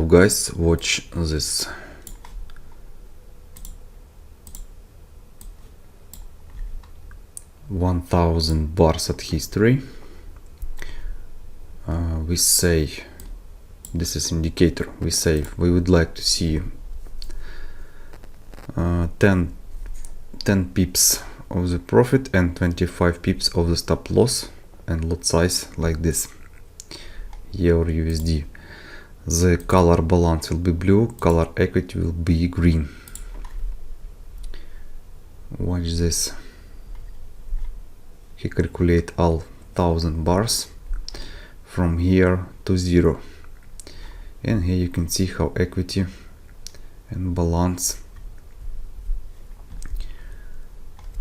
guys, watch this. $1,000 at history. We say this is indicator. We say we would like to see 10 pips of the profit and 25 pips of the stop loss, and lot size like this, Euro USD. The color balance will be blue, color equity will be green. Watch this. He calculate all 1,000 bars from here to 0, and here you can see how equity and balance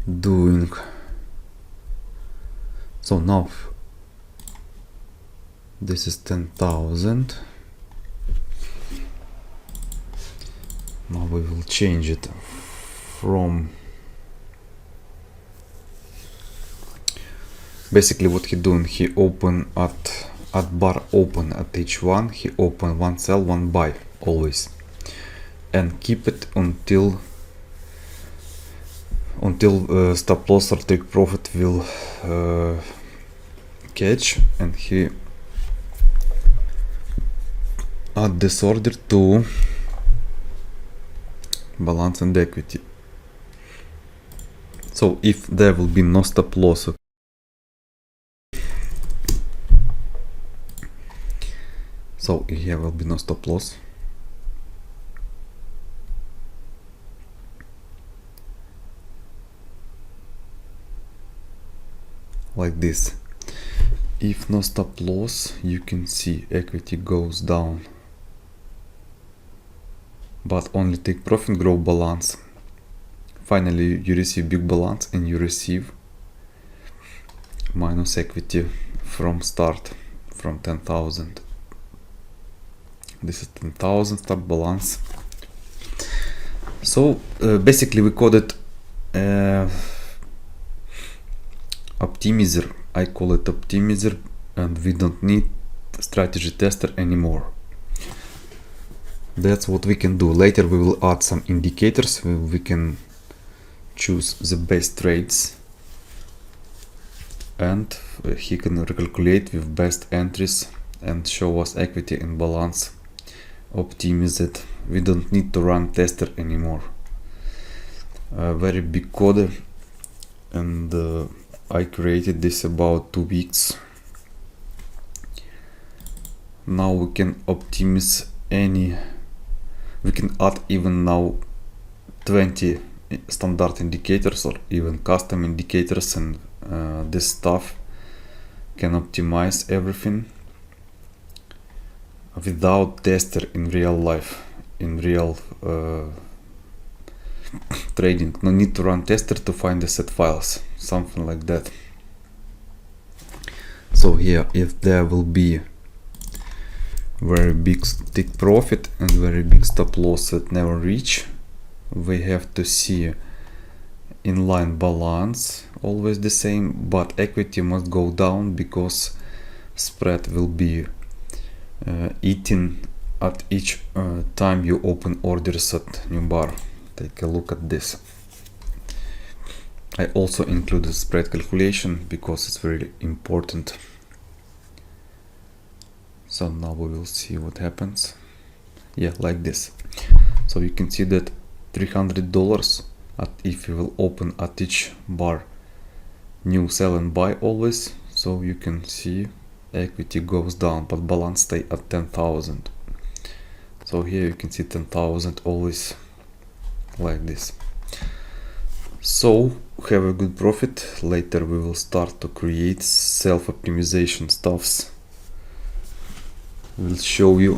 doing. So now this is 10,000. Now we will change it from, basically what he doing, he open at bar open at H1, he open one sell, one buy always, and keep it until stop loss or take profit will catch, and he add this order to balance and equity. So if there will be no stop loss, so here will be no stop loss, like this. If no stop loss, you can see equity goes down, but only take profit, grow balance. Finally you receive big balance and you receive minus equity from start, from 10,000. This is 10,000 start balance. So basically we coded optimiser. I call it optimiser, and we don't need strategy tester anymore. That's what we can do. Later we will add some indicators. We can choose the best trades, and he can recalculate with best entries and show us equity and balance. Optimize it. We don't need to run tester anymore. Very big code, and I created this about 2 weeks. Now we can optimize any, we can add even now 20 standard indicators or even custom indicators, and this stuff can optimize everything without tester in real life, in real trading. No need to run tester to find the set files, something like that. So here, if there will be very big take profit and very big stop loss that never reach, we have to see inline balance always the same, but equity must go down because spread will be eaten at each time you open orders at new bar. Take a look at this. I also included spread calculation because it's very important. So now we will see what happens. Yeah, like this. So you can see that $300 if you will open at each bar new sell and buy always. So you can see equity goes down, but balance stay at 10,000. So here you can see 10,000 always like this. So have a good profit. Later we will start to create self-optimization stuffs. We'll show you.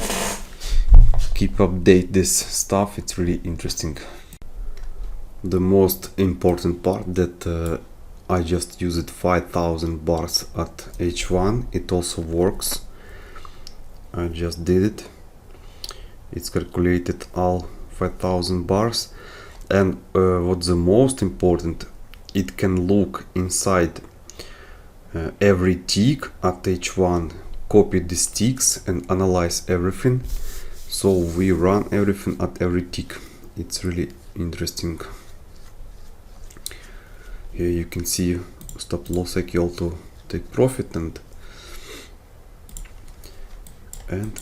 Keep update this stuff, it's really interesting. The most important part that I just used 5,000 bars at H1. It also works. I just did it. It's calculated all 5,000 bars, and what's the most important, it can look inside every tick at H1, copy these ticks and analyze everything, So we run everything at every tick. It's really interesting. Here you can see stop loss equal to take profit, and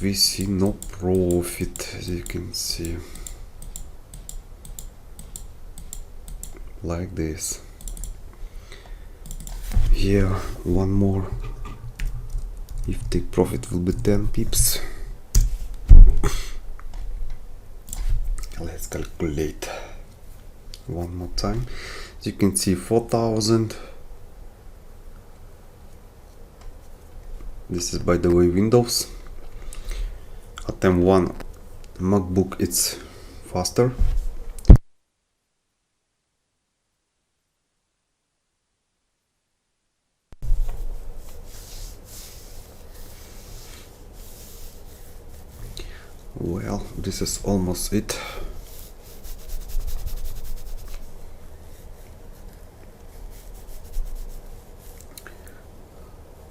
we see no profit, as you can see, like this. Here one more, if take profit will be 10 pips. Let's calculate one more time. As you can see, 4,000. This is, by the way, Windows. At M1 MacBook it's faster. Well, this is almost it.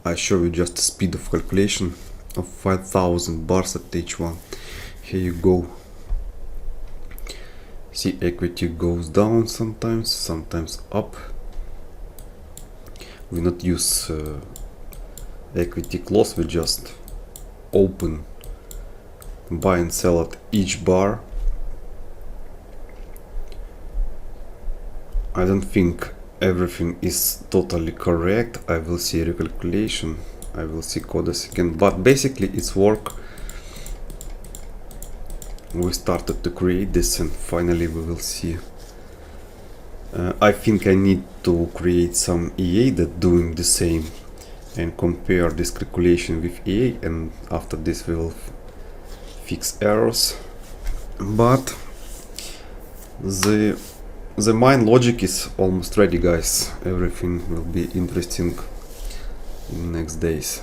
I show you just the speed of calculation of 5,000 bars at H1. Here you go. See, equity goes down sometimes up. We not use equity close, we just open, buy and sell at each bar. I don't think everything is totally correct. I will see recalculation, I will see codes again, but basically it's work. We started to create this and finally we will see. I think I need to create some EA that doing the same and compare this calculation with EA, and after this we will fix errors. But the main logic is almost ready, guys. Everything will be interesting in next days.